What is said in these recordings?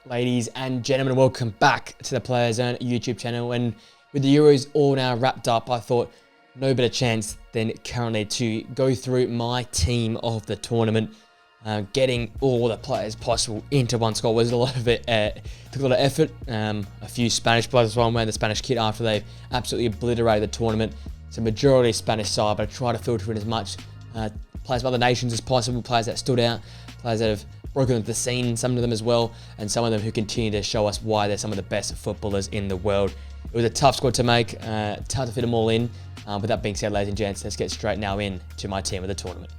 Ladies and gentlemen, welcome back to the Players Zone YouTube channel. And with the Euros all now wrapped up, I thought no better chance than currently to go through my team of the tournament. Getting all the players possible into one squad was a lot of it. Took a lot of effort. A few Spanish players as well, wearing the Spanish kit after they've absolutely obliterated the tournament. It's a majority Spanish side, but I try to filter in as much players from other nations as possible, players that stood out, players that have broken into the scene, some of them as well, and some of them who continue to show us why they're some of the best footballers in the world. It was a tough squad to make, tough to fit them all in. With that being said, ladies and gents, let's get straight now in to my team of the tournament.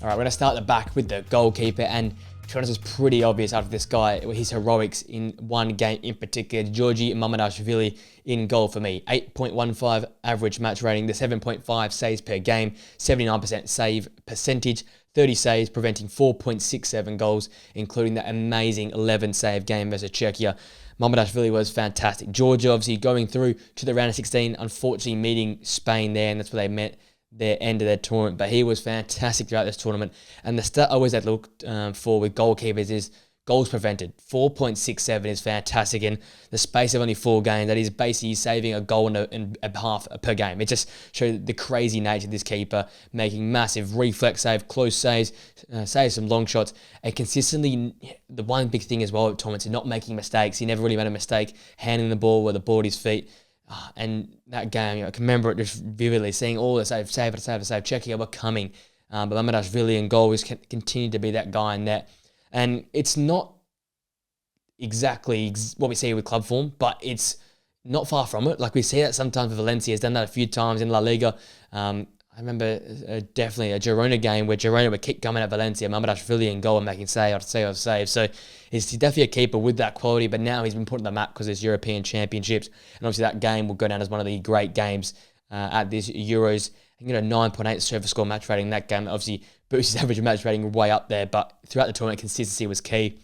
All right, we're going to start at the back with the goalkeeper, and to be honest, it was pretty obvious after this guy, his heroics in one game in particular. Georgi Mamadashvili in goal for me. 8.15 average match rating, the 7.5 saves per game, 79% save percentage, 30 saves, preventing 4.67 goals, including that amazing 11 save game versus Czechia. Mamadashvili was fantastic. Georgia obviously going through to the round of 16, unfortunately meeting Spain there, and that's where they met their end of their tournament, but he was fantastic throughout this tournament. And the stat I always had looked for with goalkeepers is goals prevented. 4.67 is fantastic in the space of only 4 games. That is basically saving a goal and a half per game. It just shows the crazy nature of this keeper, making massive reflex save, close saves, saves some long shots, and consistently, the one big thing as well with Thomas is not making mistakes. He never really made a mistake handling the ball with the ball at his feet. And that game, I can remember it just vividly, seeing all the save, Czechia were coming. But Mamadashvili in goal has continued to be that guy in net. And it's not exactly what we see with club form, but it's not far from it. Like we see that sometimes with Valencia, has done that a few times in La Liga. I remember definitely a Girona game where Girona would keep coming at Valencia, Mamadashvili in goal and making save. So he's definitely a keeper with that quality, but now he's been put on the map because there's European Championships. And obviously that game will go down as one of the great games at this Euros. I think a 9.8 service score match rating. That game obviously boosts his average match rating way up there, but throughout the tournament, consistency was key.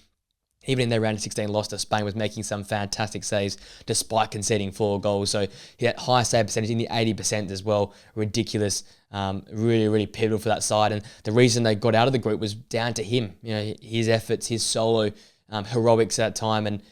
Even in their round of 16 loss to Spain, was making some fantastic saves despite conceding 4 goals. So he had high save percentage in the 80% as well. Ridiculous. Really, really pivotal for that side. And the reason they got out of the group was down to him. You know, his efforts, his solo heroics at that time. And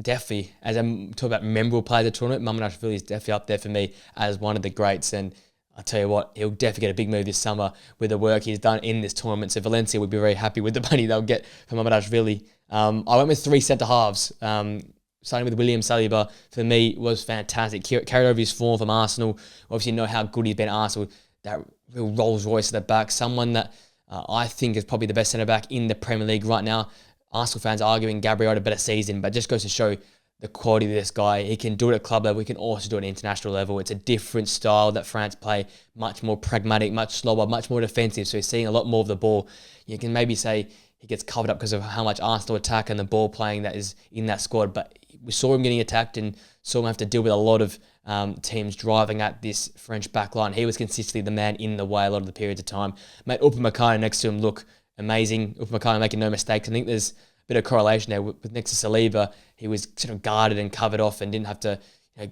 definitely, as I'm talking about memorable players of the tournament, Mamadashvili is definitely up there for me as one of the greats. And I'll tell you what, he'll definitely get a big move this summer with the work he's done in this tournament. So Valencia would be very happy with the money they'll get from Mamadashvili. I went with 3 centre-halves, starting with William Saliba. For me, was fantastic. Carried over his form from Arsenal. Obviously, know how good he's been at Arsenal. That real Rolls Royce at the back. Someone that I think is probably the best centre-back in the Premier League right now. Arsenal fans are arguing Gabriel had a better season, but just goes to show the quality of this guy. He can do it at club level. He can also do it at international level. It's a different style that France play. Much more pragmatic, much slower, much more defensive. So he's seeing a lot more of the ball. You can maybe say he gets covered up because of how much Arsenal attack and the ball playing that is in that squad. But we saw him getting attacked and saw him have to deal with a lot of teams driving at this French backline. He was consistently the man in the way a lot of the periods of time. Made Upamecano next to him look amazing. Upamecano making no mistakes. I think there's bit of correlation there with next to Saliba. He was sort of guarded and covered off and didn't have to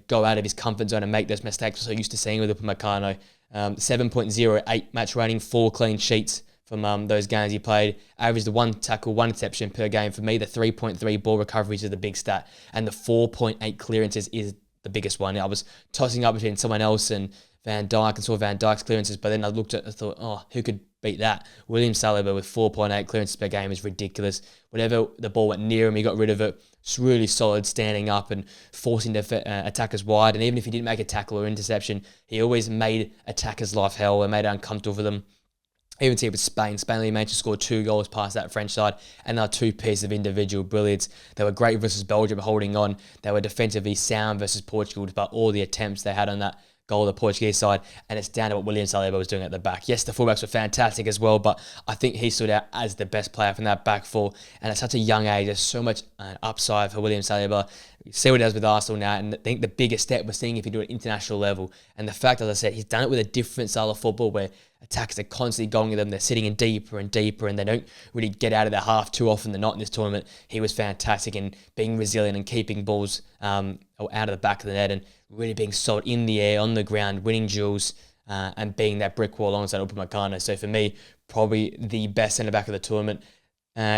go out of his comfort zone and make those mistakes we're so used to seeing with Upamecano. 7.08 match rating, 4 clean sheets from those games he played. Averaged the 1 tackle, 1 interception per game. For me, the 3.3 ball recoveries is the big stat, and the 4.8 clearances is the biggest one. I was tossing up between someone else and Van Dijk, and saw Van Dijk's clearances, but then I thought, oh, who could beat that? William Saliba with 4.8 clearances per game is ridiculous. Whenever the ball went near him, he got rid of it. It's really solid, standing up and forcing attackers wide. And even if he didn't make a tackle or interception, he always made attackers' life hell and made it uncomfortable for them. Even see it with Spain. Spain only managed to score 2 goals past that French side, and they're 2 pieces of individual brilliance. They were great versus Belgium, holding on. They were defensively sound versus Portugal, despite all the attempts they had on that goal, the Portuguese side, and it's down to what William Saliba was doing at the back. Yes, the fullbacks were fantastic as well, but I think he stood out as the best player from that back four, and at such a young age, there's so much upside for William Saliba. See what he does with Arsenal now, and I think the biggest step we're seeing if he do it at international level, and the fact, as I said, he's done it with a different style of football where attackers are constantly going at them, they're sitting in deeper and deeper, and they don't really get out of their half too often than not in this tournament. He was fantastic in being resilient and keeping balls out of the back of the net, and really being solid in the air, on the ground, winning duels, and being that brick wall alongside Upamecano. So for me, probably the best centre-back of the tournament.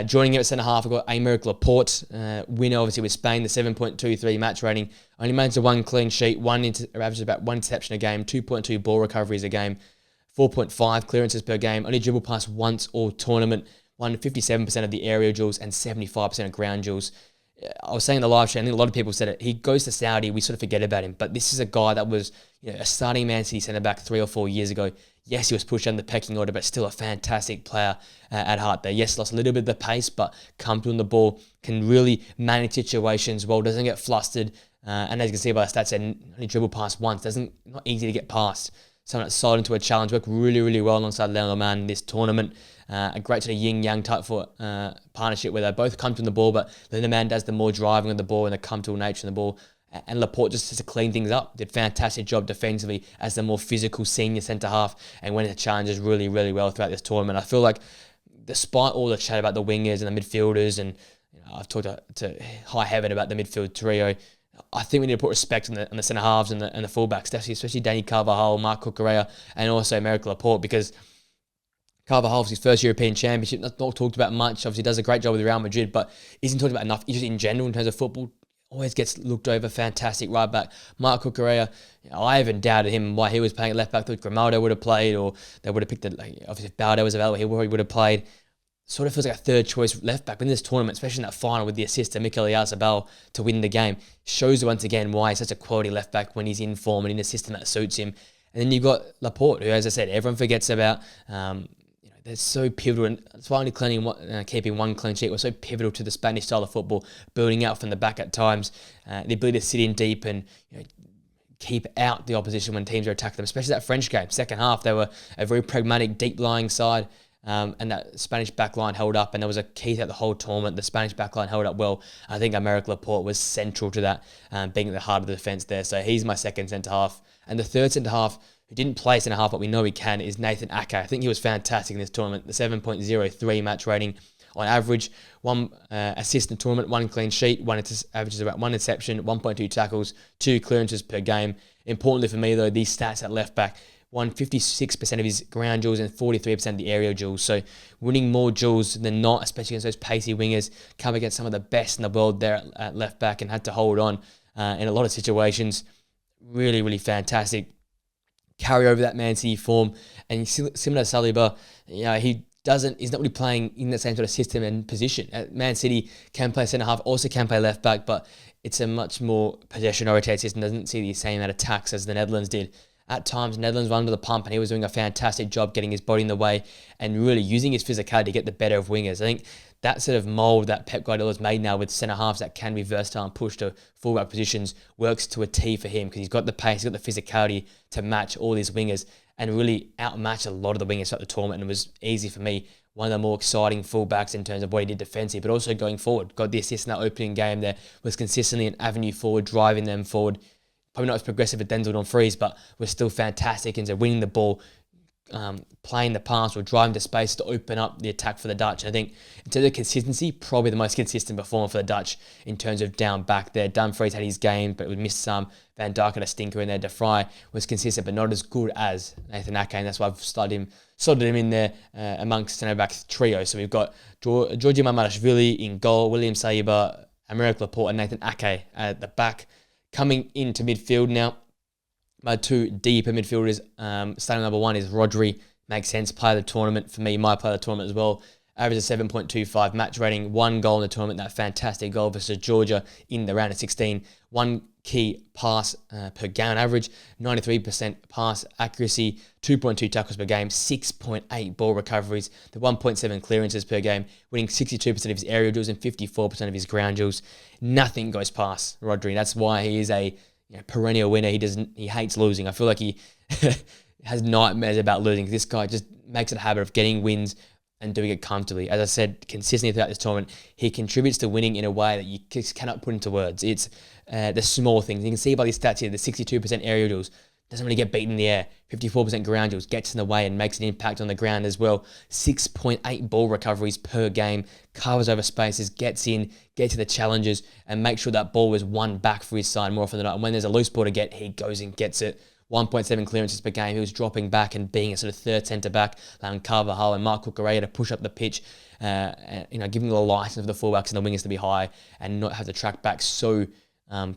Joining him at centre-half, I've got Aymeric Laporte, winner obviously with Spain, the 7.23 match rating. Only managed one clean sheet, averages about one interception a game, 2.2 ball recoveries a game, 4.5 clearances per game, only dribbled past once all tournament, won 57% of the aerial duels and 75% of ground duels. I was saying in the live show, I think a lot of people said it, he goes to Saudi, we sort of forget about him, but this is a guy that was a starting Man City centre-back 3 or 4 years ago. Yes, he was pushed down the pecking order, but still a fantastic player at heart there. Yes, lost a little bit of the pace, but comfortable on the ball, can really manage situations well, doesn't get flustered, and as you can see by the stats, only dribble past once, not easy to get past. Someone that's solid into a challenge, worked really, really well alongside Leon Lerman in this tournament. A great sort of yin-yang type for partnership where they both come from the ball, but Lerman does the more driving of the ball and the comfortable nature of the ball. And Laporte just has to clean things up. Did a fantastic job defensively as the more physical senior centre-half and went into challenges really, really well throughout this tournament. I feel like despite all the chat about the wingers and the midfielders, and I've talked to high heaven about the midfield trio, I think we need to put respect on the centre halves and the fullbacks, especially Danny Carvajal, Marc Cucurella, and also Aymeric Laporte, because Carvajal's his first European Championship, not talked about much. Obviously, does a great job with Real Madrid, but isn't talked about enough. Just in general, in terms of football, always gets looked over. Fantastic right back. Marc Cucurella, I even doubted him why he was playing at left back. Thought Grimaldo would have played, or they would have picked obviously if Baldo was available, he would have played. Sort of feels like a third choice left back in this tournament, especially in that final with the assist to Mikel Oyarzabal to win the game. Shows once again why he's such a quality left back when he's in form and in a system that suits him. And then you've got Laporte, who, as I said, everyone forgets about. They're so pivotal, and finally keeping one clean sheet was so pivotal to the Spanish style of football, building out from the back at times, the ability to sit in deep and keep out the opposition when teams are attacking them, especially that French game. Second half, they were a very pragmatic, deep-lying side. And that Spanish backline held up, and there was a key throughout the whole tournament. The Spanish backline held up well. I think Aymeric Laporte was central to that, being at the heart of the defence there. So he's my second centre-half. And the third centre-half, who didn't play centre-half, but we know he can, is Nathan Ake. I think he was fantastic in this tournament. The 7.03 match rating on average. One assist in the tournament, one clean sheet, averages about one interception, 1.2 tackles, 2 clearances per game. Importantly for me, though, these stats at left back, won 56% of his ground duels and 43% of the aerial duels. So winning more duels than not, especially against those pacey wingers, come against some of the best in the world there at left back and had to hold on in a lot of situations. Really, really fantastic. Carry over that Man City form. And similar to Saliba, he's not really playing in the same sort of system and position. Man City can play centre-half, also can play left-back, but it's a much more possession-oriented system. Doesn't see the same amount of attacks as the Netherlands did. At times, Netherlands were under the pump, and he was doing a fantastic job getting his body in the way and really using his physicality to get the better of wingers. I think that sort of mould that Pep Guardiola's made now with centre-halves that can be versatile and push to full-back positions works to a T for him, because he's got the pace, he's got the physicality to match all these wingers and really outmatch a lot of the wingers at the tournament. And it was easy for me, one of the more exciting full-backs in terms of what he did defensively, but also going forward. Got the assist in that opening game there, was consistently an avenue forward, driving them forward. Probably not as progressive as Denzel Dumfries, but was still fantastic into winning the ball, playing the pass or driving to space to open up the attack for the Dutch. I think in terms of consistency, probably the most consistent performer for the Dutch in terms of down back there. Dumfries had his game, but missed some. Van Dijk had a stinker in there. De Vrij was consistent, but not as good as Nathan Ake, and that's why I've slotted him in there amongst centre-back trio. So we've got Georgi Mamardashvili in goal, William Saliba, Aymeric Laporte, and Nathan Ake at the back. Coming into midfield now, my two deeper midfielders, starting number one is Rodri. Makes sense, player of the tournament. For me, my player of the tournament as well. Average of 7.25 match rating, 1 goal in the tournament, that fantastic goal versus Georgia in the round of 16. 1 key pass per game on average, 93% pass accuracy, 2.2 tackles per game, 6.8 ball recoveries, the 1.7 clearances per game, winning 62% of his aerial duels and 54% of his ground duels. Nothing goes past Rodri. That's why he is a perennial winner. He hates losing. I feel like he has nightmares about losing. This guy just makes it a habit of getting wins and doing it comfortably. As I said, consistently throughout this tournament, he contributes to winning in a way that you just cannot put into words. It's the small things. You can see by these stats here, the 62% aerial duels, doesn't really get beaten in the air. 54% ground duels, gets in the way and makes an impact on the ground as well. 6.8 ball recoveries per game, covers over spaces, gets in, gets to the challenges, and makes sure that ball is won back for his side more often than not. And when there's a loose ball to get, he goes and gets it. 1.7 clearances per game. He was dropping back and being a sort of third centre back, allowing Carvajal and Mark Cucurella to push up the pitch, giving the license for the fullbacks and the wingers to be high and not have to track back so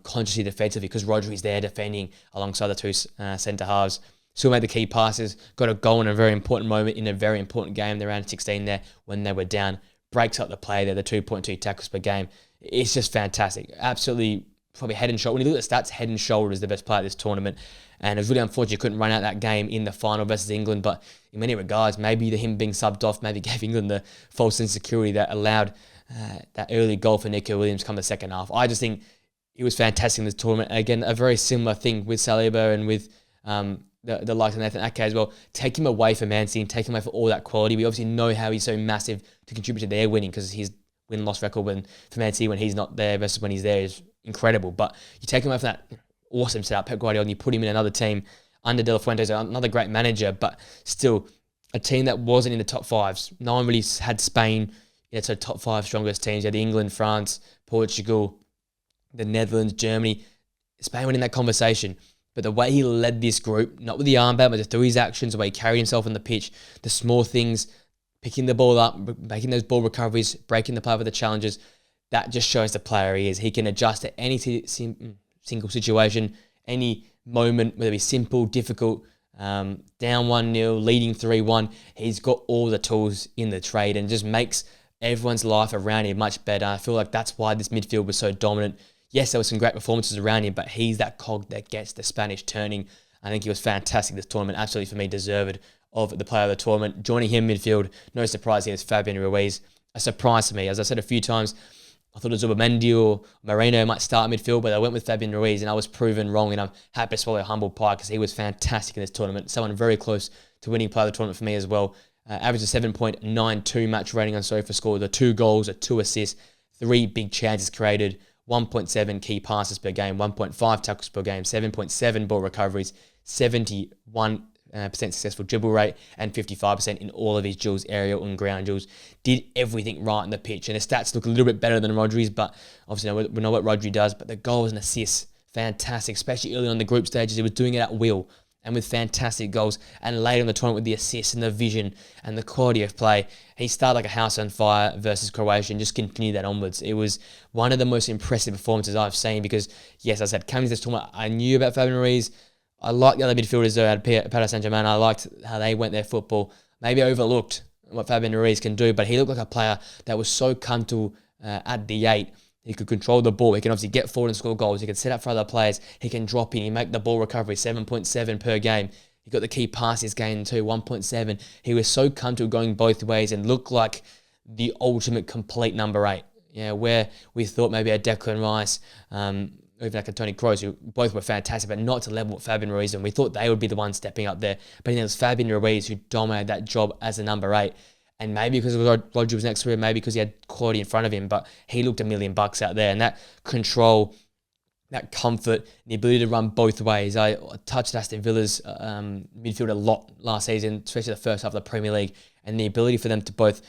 consciously defensively, because Rodri's there defending alongside the two centre halves. Still made the key passes, got a goal in a very important moment in a very important game, the round 16 there when they were down. Breaks up the play there, the 2.2 tackles per game. It's just fantastic. Absolutely, probably head and shoulder. When you look at the stats, head and shoulder is the best player at this tournament. And it was really unfortunate you couldn't run out that game in the final versus England. But in many regards, maybe him being subbed off maybe gave England the false insecurity that allowed that early goal for Nico Williams come the second half. I just think he was fantastic in this tournament. Again, a very similar thing with Saliba and with the likes of Nathan Ake as well. Take him away from Man City and take him away for all that quality. We obviously know how he's so massive to contribute to their winning, because his win-loss record for Man City when he's not there versus when he's there is incredible. But you take him away from that awesome setup, Pep Guardiola, and you put him in another team under De La Fuente, another great manager, but still a team that wasn't in the top fives. No one really had Spain, so top five strongest teams. You had England, France, Portugal, the Netherlands, Germany. Spain went in that conversation. But the way he led this group, not with the armband, but just through his actions, the way he carried himself on the pitch, the small things, picking the ball up, making those ball recoveries, breaking the play with the challenges, that just shows the player he is. He can adjust to any single situation, any moment, whether it be simple, difficult, down 1-0, leading 3-1. He's got all the tools in the trade and just makes everyone's life around him much better. I feel like that's why this midfield was so dominant. Yes, there were some great performances around him, but he's that cog that gets the Spanish turning. I think he was fantastic this tournament. Absolutely, for me, deserved of the player of the tournament. Joining him midfield, no surprise here, is Fabian Ruiz. A surprise for me. As I said a few times, I thought Zubamendi or Moreno might start midfield, but I went with Fabian Ruiz, and I was proven wrong, and I'm happy to swallow humble pie because he was fantastic in this tournament. Someone very close to winning player of the tournament for me as well. Averaged a 7.92 match rating on SofaScore, the 2 goals, 2 assists, 3 big chances created, 1.7 key passes per game, 1.5 tackles per game, 7.7 ball recoveries, 71% successful dribble rate, and 55% in all of his duels, aerial and ground duels. Did everything right on the pitch, and his stats look a little bit better than Rodri's, but obviously we know what Rodri does, but the goals and assists, fantastic, especially early on the group stages. He was doing it at will, and with fantastic goals, and later in the tournament with the assists and the vision and the quality of play. He started like a house on fire versus Croatia and just continued that onwards. It was one of the most impressive performances I've seen because, yes, as I said, coming to this tournament, I knew about Fabian Ruiz. I liked the other midfielders though at Paris Saint-Germain. I liked how they went their football. Maybe overlooked what Fabian Ruiz can do, but he looked like a player that was so comfortable at the 8. He could control the ball. He can obviously get forward and score goals. He can set up for other players. He can drop in. He make the ball recovery, 7.7 per game. He got the key passes game too, 1.7. He was so comfortable going both ways and looked like the ultimate complete number 8. Yeah, where we thought maybe a Declan Rice, even like a Toni Kroos, who both were fantastic, but not to level with Fabian Ruiz, and we thought they would be the ones stepping up there. But it was Fabian Ruiz who dominated that job as a number 8. And maybe because Rodri was next to him, maybe because he had quality in front of him, but he looked $1 million out there. And that control, that comfort, the ability to run both ways. I touched Aston Villa's midfield a lot last season, especially the first half of the Premier League, and the ability for them to both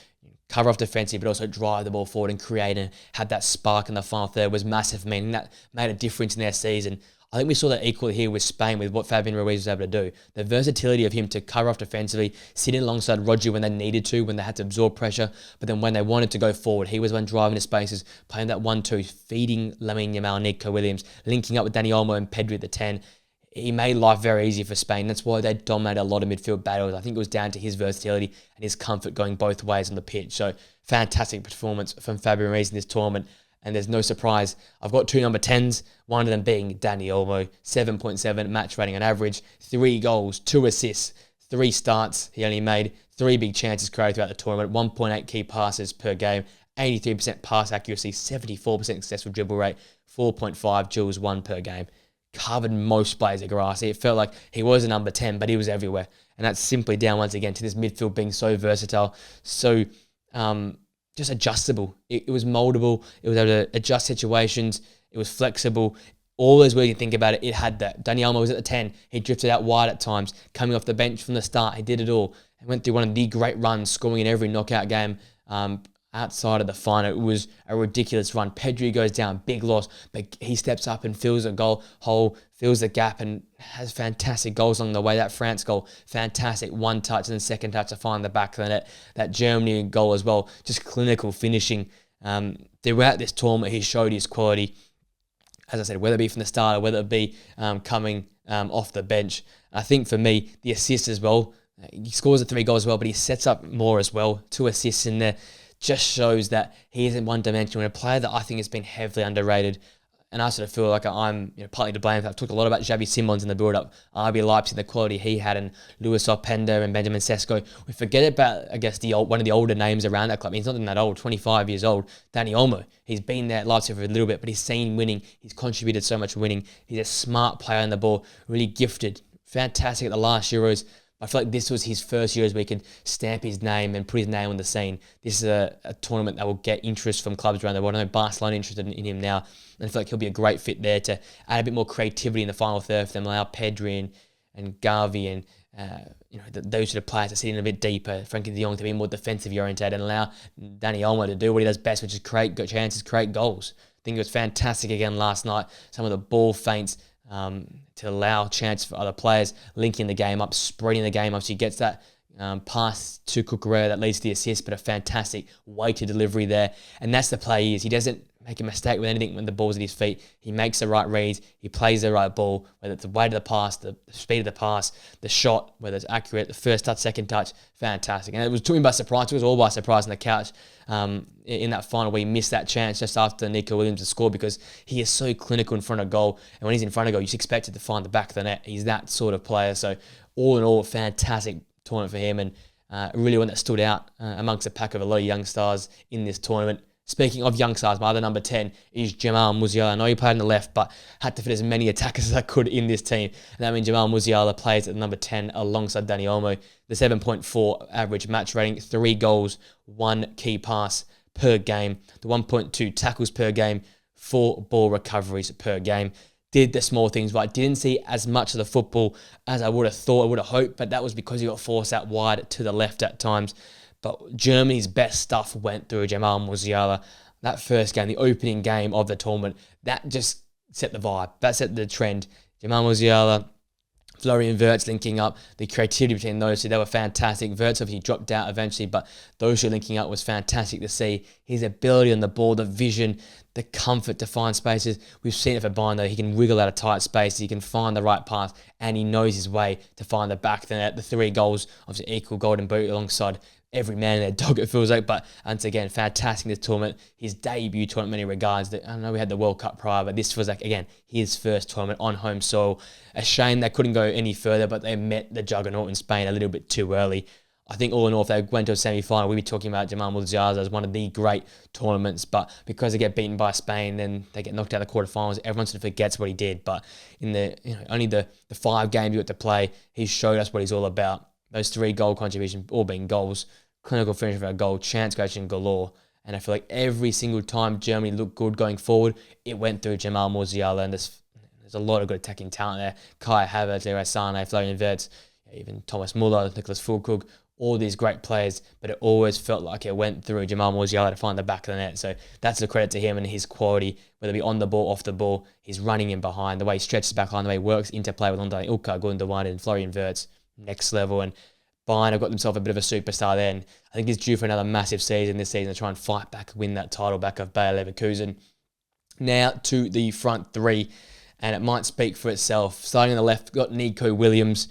cover off defensive, but also drive the ball forward and create and have that spark in the final third was massive for me, and that made a difference in their season. I think we saw that equally here with Spain with what Fabian Ruiz was able to do. The versatility of him to cover off defensively, sitting alongside Rodri when they needed to, when they had to absorb pressure, but then when they wanted to go forward, he was one driving the spaces, playing that 1-2, feeding Lamine Yamal, Nico Williams, linking up with Dani Olmo and Pedri at the 10. He made life very easy for Spain. That's why they dominated a lot of midfield battles. I think it was down to his versatility and his comfort going both ways on the pitch. So fantastic performance from Fabian Ruiz in this tournament. And there's no surprise. I've got 2 number 10s, one of them being Dani Olmo, 7.7 match rating on average, 3 goals, 2 assists, 3 starts. He only made 3 big chances created throughout the tournament, 1.8 key passes per game, 83% pass accuracy, 74% successful dribble rate, 4.5 duels won per game. Covered most blades of grass. It felt like he was a number 10, but he was everywhere. And that's simply down once again to this midfield being so versatile, so just adjustable. It was moldable. It was able to adjust situations. It was flexible. All those ways you think about it, it had that. Dani Olmo was at the 10. He drifted out wide at times. Coming off the bench from the start, he did it all. He went through one of the great runs, scoring in every knockout game outside of the final, it was a ridiculous run. Pedri goes down, big loss, but he steps up and fills a goal hole, fills the gap, and has fantastic goals along the way. That France goal, fantastic, one touch and then second touch to find the back of the net. That Germany goal as well, just clinical finishing. Throughout this tournament, he showed his quality, as I said, whether it be from the start or whether it be coming off the bench. I think for me, the assist as well, he scores the 3 goals as well, but he sets up more as well. 2 assists in there. Just shows that he isn't one-dimensional. A player that I think has been heavily underrated, and I sort of feel like I'm partly to blame. I've talked a lot about Xavi Simons in the build-up, RB Leipzig, the quality he had, and Luis Openda and Benjamin Sesko. We forget about, I guess, one of the older names around that club. He's not even that old, 25 years old. Dani Olmo. He's been there at Leipzig for a little bit, but he's seen winning. He's contributed so much winning. He's a smart player on the ball, really gifted, fantastic at the last Euros. I feel like this was his first Euros where he could stamp his name and put his name on the scene. This is a tournament that will get interest from clubs around the world. I know Barcelona interested in him now, and I feel like he'll be a great fit there to add a bit more creativity in the final third for them, allow Pedri and Gavi and those sort of players to sit in a bit deeper, Frankie de Jong to be more defensively oriented, and allow Dani Olmo to do what he does best, which is create good chances, create goals. I think it was fantastic again last night. Some of the ball feints to allow chance for other players, linking the game up, spreading the game up. So he gets that pass to Cucurella that leads to the assist, but a fantastic weighted delivery there. And that's the play he is. He doesn't make a mistake with anything when the ball's at his feet. He makes the right reads. He plays the right ball, whether it's the weight of the pass, the speed of the pass, the shot, whether it's accurate, the first touch, second touch, fantastic. And it was took him by surprise. It was all by surprise on the couch in that final where he missed that chance just after Nico Williams had scored, because he is so clinical in front of goal. And when he's in front of goal, you just expect it to find the back of the net. He's that sort of player. So all in all, fantastic tournament for him, and really one that stood out amongst a pack of a lot of young stars in this tournament. Speaking of young stars, my other number 10 is Jamal Musiala. I know he played on the left, but had to fit as many attackers as I could in this team. And that means Jamal Musiala plays at number 10 alongside Dani Olmo. The 7.4 average match rating, 3 goals, 1 key pass per game. The 1.2 tackles per game, 4 ball recoveries per game. Did the small things right. Didn't see as much of the football as I would have thought, I would have hoped, but that was because he got forced out wide to the left at times. But Germany's best stuff went through Jamal Musiala. That first game, the opening game of the tournament, that just set the vibe. That set the trend. Jamal Musiala, Florian Wirtz linking up. The creativity between those two, they were fantastic. Wirtz obviously dropped out eventually, but those two linking up was fantastic to see. His ability on the ball, the vision, the comfort to find spaces. We've seen it for Bayern though. He can wiggle out of tight space. He can find the right pass, and he knows his way to find the back of the net. The 3 goals, obviously equal golden boot alongside every man in their dog, it feels like. But once again, fantastic this tournament. His debut tournament in many regards. I know we had the World Cup prior, but this was like, again, his first tournament on home soil. A shame they couldn't go any further, but they met the juggernaut in Spain a little bit too early. I think all in all, if they went to a semi-final, we'd be talking about Jamal Musiala as one of the great tournaments. But because they get beaten by Spain, then they get knocked out of the quarterfinals, everyone sort of forgets what he did. But in the only the 5 games he got to play, he showed us what he's all about. Those 3 goal contributions, all being goals, clinical finish for a goal, chance creation galore. And I feel like every single time Germany looked good going forward, it went through Jamal Musiala. And there's a lot of good attacking talent there. Kai Havertz, Leroy Sané, Florian Wirtz, even Thomas Muller, Nicholas Füllkrug, all these great players. But it always felt like it went through Jamal Musiala to find the back of the net. So that's a credit to him and his quality, whether it be on the ball, off the ball, his running in behind, the way he stretches back line, the way he works interplay with Ondrej Ilkay, Gundogan and Florian Wirtz, next level. And Bayern have got themselves a bit of a superstar there, and I think he's due for another massive season this season to try and fight back and win that title back of Bayer Leverkusen. Now to the front 3, and it might speak for itself. Starting on the left, got Nico Williams.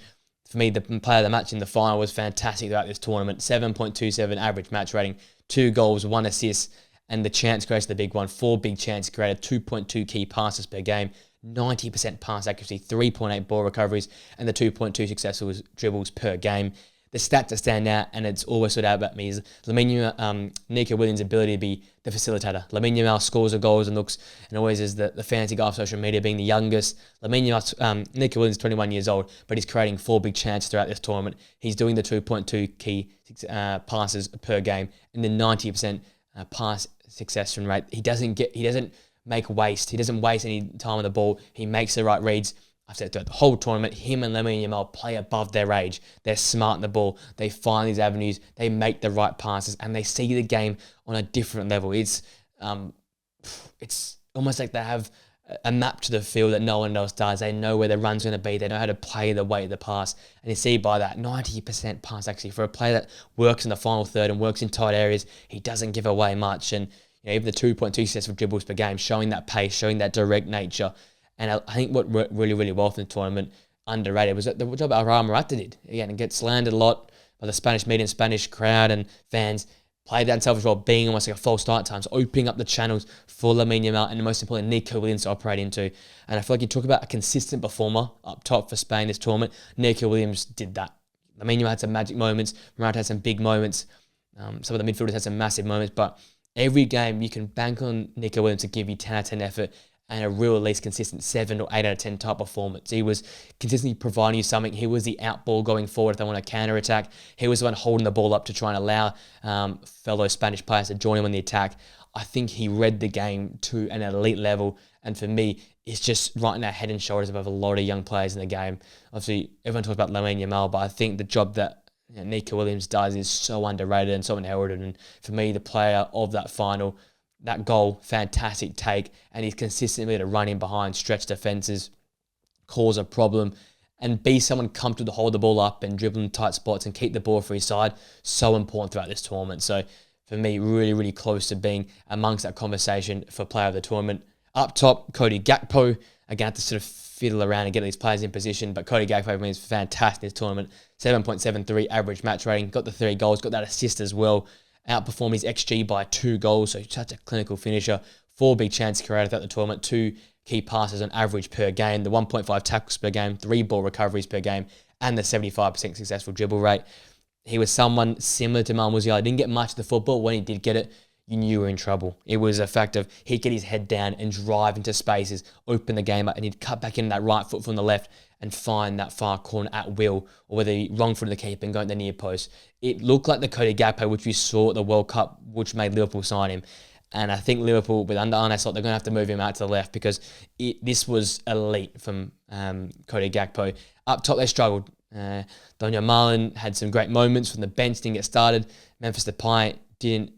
For me, the player of the match in the final was fantastic throughout this tournament. 7.27 average match rating, 2 goals, 1 assist, and the chance creation, the big one. 4 big chances created, 2.2 key passes per game, 90% pass accuracy, 3.8 ball recoveries, and the 2.2 successful dribbles per game. The stat to stand out, and it's always stood out about me, is Nico Williams' ability to be the facilitator. Lamine Yamal scores the goals and looks, and always is the fancy guy off social media, being the youngest. Nico Williams is 21 years old, but he's creating 4 big chances throughout this tournament. He's doing the 2.2 key passes per game, and the 90% pass success rate. He doesn't make waste. He doesn't waste any time on the ball. He makes the right reads. I've said throughout the whole tournament, him and Lamine Yamal play above their age. They're smart in the ball. They find these avenues. They make the right passes, and they see the game on a different level. It's almost like they have a map to the field that no one else does. They know where the run's going to be. They know how to play the weight of the pass. And you see by that 90% pass, actually, for a player that works in the final third and works in tight areas, he doesn't give away much. And even the 2.2 successful dribbles per game, showing that pace, showing that direct nature. And I think what worked really, really well for the tournament, underrated, was the job Alvaro Morata did. Again, it gets slandered a lot by the Spanish media and Spanish crowd and fans. Played that himself as well, being almost like a false start times, opening up the channels for Lamine Yamal and most importantly, Nico Williams to operate into. And I feel like you talk about a consistent performer up top for Spain this tournament. Nico Williams did that. Lamine Yamal had some magic moments. Morata had some big moments. Some of the midfielders had some massive moments. But every game, you can bank on Nico Williams to give you 10 out of 10 effort and a real, at least consistent 7 or 8 out of 10 type performance. He was consistently providing you something. He was the out ball going forward if they want to counter-attack. He was the one holding the ball up to try and allow fellow Spanish players to join him on the attack. I think he read the game to an elite level. And for me, it's just right now head and shoulders above a lot of young players in the game. Obviously, everyone talks about Lamine Yamal, but I think the job that Nico Williams does is so underrated and so inherited. And for me, the player of that final, that goal, fantastic take, and he's consistently to run in behind, stretch defenses, cause a problem, and be someone comfortable to hold the ball up and dribble in tight spots and keep the ball for his side. So important throughout this tournament. So for me, really, really close to being amongst that conversation for player of the tournament. Up top, Cody Gakpo. Again, have to sort of fiddle around and get these players in position, but Cody Gakpo for me is fantastic this tournament. 7.73 average match rating, got the 3 goals, got that assist as well. Outperformed his XG by 2 goals, so such a clinical finisher. 4 big chances created throughout the tournament, 2 key passes on average per game, the 1.5 tackles per game, 3 ball recoveries per game, and the 75% successful dribble rate. He was someone similar to Musiala. Didn't get much of the football. When he did get it, you knew you were in trouble. It was a fact of he'd get his head down and drive into spaces, open the game up, and he'd cut back in that right foot from the left and find that far corner at will, or whether he wrong foot of the keeper and go to the near post. It looked like the Cody Gakpo, which we saw at the World Cup, which made Liverpool sign him. And I think Liverpool, with under Arne Slot, they're going to have to move him out to the left because this was elite from Cody Gakpo. Up top, they struggled. Daniel Marlin had some great moments from the bench, didn't get started. Memphis Depay didn't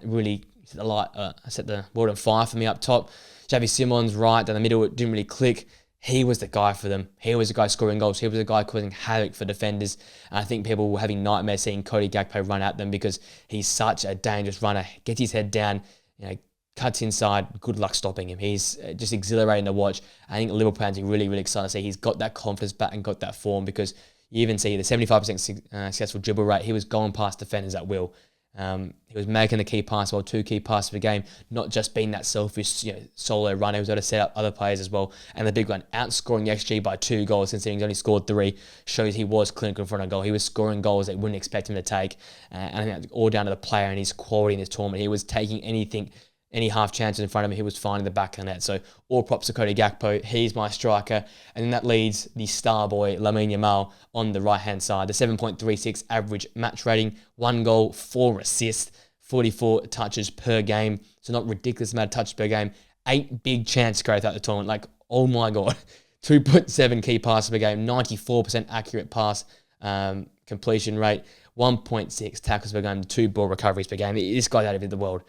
really set the world on fire for me up top. Xavi Simons right down the middle, it didn't really click. He was the guy for them. He was the guy scoring goals. He was the guy causing havoc for defenders. And I think people were having nightmares seeing Cody Gakpo run at them because he's such a dangerous runner. Gets his head down, cuts inside. Good luck stopping him. He's just exhilarating to watch. I think Liverpool fans are really, really excited to see he's got that confidence back and got that form because you even see the 75% successful dribble rate. He was going past defenders at will. He was making the key pass, 2 key passes per game, not just being that selfish, solo runner. He was able to set up other players as well. And the big one, outscoring the XG by 2 goals, considering he's only scored 3, shows he was clinical in front of goal. He was scoring goals that you wouldn't expect him to take. And I think that's all down to the player and his quality in this tournament. He was taking any half chances in front of him, he was finding the back of the net. So all props to Cody Gakpo. He's my striker. And then that leads the star boy, Lamine Yamal, on the right-hand side. The 7.36 average match rating, 1 goal, 4 assists, 44 touches per game. So not ridiculous amount of touches per game. 8 big chances created throughout the tournament. Like, oh my God. 2.7 key passes per game, 94% accurate pass completion rate, 1.6 tackles per game, 2 ball recoveries per game. This guy's out of the world.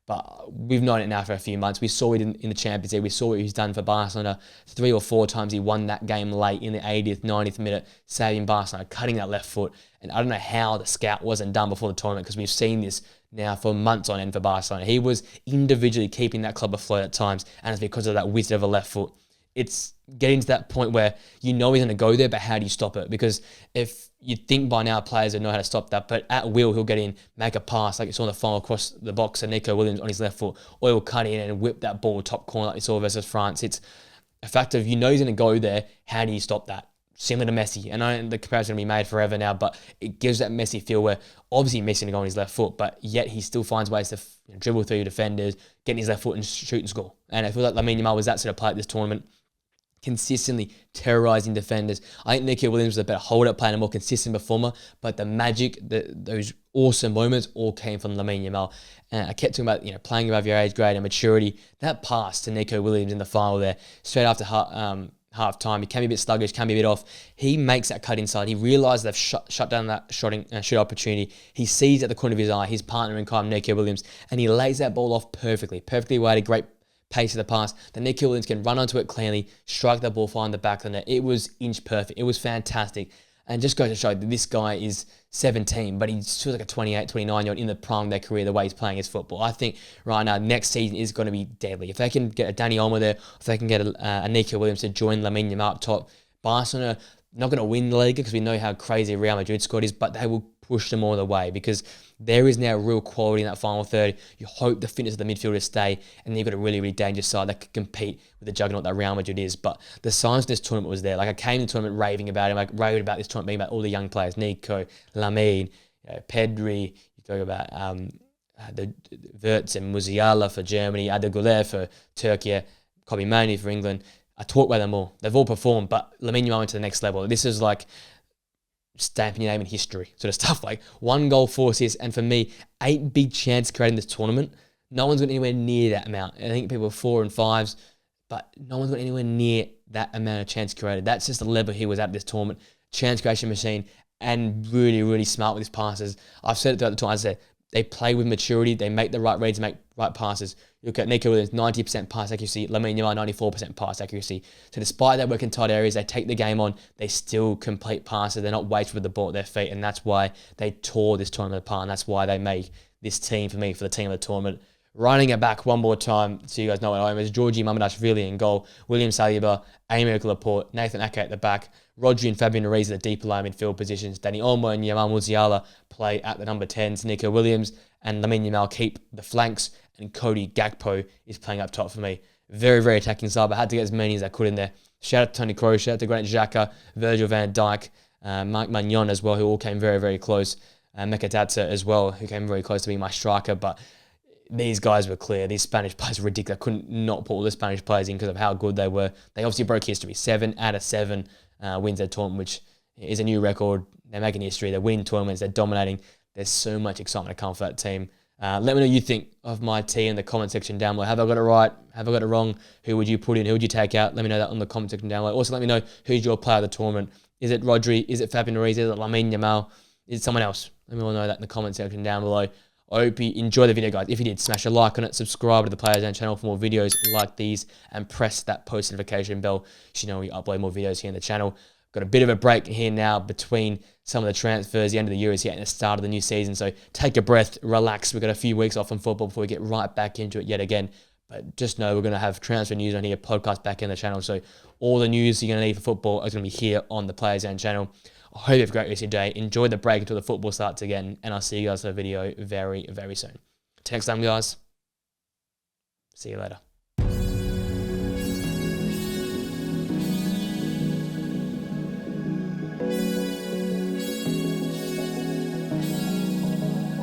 But we've known it now for a few months. We saw it in the Champions League. We saw what he's done for Barcelona. 3 or 4 times he won that game late in the 80th, 90th minute, saving Barcelona, cutting that left foot. And I don't know how the scout wasn't done before the tournament because we've seen this now for months on end for Barcelona. He was individually keeping that club afloat at times, and it's because of that wizard of a left foot. It's getting to that point where you know he's going to go there, but how do you stop it? Because if you think by now players would know how to stop that, but at will he'll get in, make a pass like you saw in the final across the box to Nico Williams on his left foot, or he'll cut in and whip that ball top corner like you saw versus France. It's a fact of he's going to go there. How do you stop that? Similar to Messi. And I know the comparison will be made forever now, but it gives that Messi feel where obviously Messi going to go on his left foot, but yet he still finds ways to dribble through defenders, get in his left foot and shoot and score. And I feel like Lamine Yamal was that sort of player at this tournament, consistently terrorising defenders. I think Nico Williams was a better hold-up player and a more consistent performer, but the magic, those awesome moments all came from Lamine Yamal. And I kept talking about playing above your age grade and maturity. That pass to Nico Williams in the final there, straight after half time. He can be a bit sluggish, can be a bit off. He makes that cut inside. He realises they've shut down that shoot opportunity. He sees at the corner of his eye his partner in crime, Nico Williams, and he lays that ball off perfectly weighted, great pace of the pass. Then Nico Williams can run onto it cleanly, strike that ball, find the back of the net. It was inch perfect. It was fantastic. And just goes to show that this guy is 17, but he's still like a 28, 29-year-old in the prime of their career, the way he's playing his football. I think right now, next season is going to be deadly. If they can get a Danny Olmo there, if they can get a Nico Williams to join Lamine Yamal up top, Barcelona not going to win the Liga because we know how crazy Real Madrid squad is, but they will push them all the way because there is now real quality in that final third. You hope the fitness of the midfielders stay, and then you've got a really, really dangerous side that could compete with the juggernaut that Real Madrid is. But the signs of this tournament was there. Like, I came to the tournament raving about him, like raving about this tournament being about all the young players, Nico, Lamine, Pedri. You talk about the Wirtz and Musiala for Germany, Arda Güler for Turkey, Kobe Mainoo for England. I talk about them all. They've all performed, but Lamine Yamal went to the next level. This is like stamping your name in history sort of stuff. Like 1 goal, 4 assists, and for me, 8 big chances created in this tournament. No one's got anywhere near that amount. I think people are 4 and 5s, but no one's got anywhere near that amount of chance created. That's just the level he was at this tournament. Chance creation machine, and really, really smart with his passes. I've said it throughout the tournament. I said they play with maturity. They make the right reads, make right passes. You look at Nico Williams, 90% pass accuracy. Lamine Yamal, 94% pass accuracy. So despite their work in tight areas, they take the game on. They still complete passes. They're not wasted with the ball at their feet, and that's why they tore this tournament apart, and that's why they make this team, for me, for the team of the tournament. Running it back one more time so you guys know what I am is Georgie Mamardashvili in goal, William Saliba, Aymeric Laporte, Nathan Ake at the back, Rodri and Fabian Ruiz at the deeper line midfield positions, Danny Olmo and Yamal Musiala play at the number 10s, Nico Williams and Lamine Yamal keep the flanks, and Cody Gakpo is playing up top for me. Very, very attacking side, but I had to get as many as I could in there. Shout out to Toni Kroos, shout out to Granit Xhaka, Virgil van Dijk, Mark Magnon as well, who all came very, very close, Mekatadze as well, who came very close to being my striker, but these guys were clear. These Spanish players were ridiculous. I couldn't not put all the Spanish players in because of how good they were. They obviously broke history. 7 out of 7 wins their tournament, which is a new record. They're making history. They're winning tournaments. They're dominating. There's so much excitement to come for that team. Let me know what you think of my team in the comment section down below. Have I got it right? Have I got it wrong? Who would you put in? Who would you take out? Let me know that on the comment section down below. Also, let me know who's your player of the tournament. Is it Rodri? Is it Fabian Ruiz? Is it Lamine Yamal? Is it someone else? Let me all know that in the comment section down below. I hope you enjoyed the video, guys. If you did, smash a like on it, subscribe to the Players Zone channel for more videos like these, and press that post notification bell so you know we upload more videos here on the channel. Got a bit of a break here now between some of the transfers. The end of the year is here and the start of the new season, so take a breath, relax. We've got a few weeks off from football before we get right back into it yet again. But just know we're going to have transfer news on here, podcast back in the channel, so all the news you're going to need for football is going to be here on the Players Zone channel. I hope you have a great rest of your day. Enjoy the break until the football starts again, and I'll see you guys in a video very, very soon. Till next time, guys. See you later.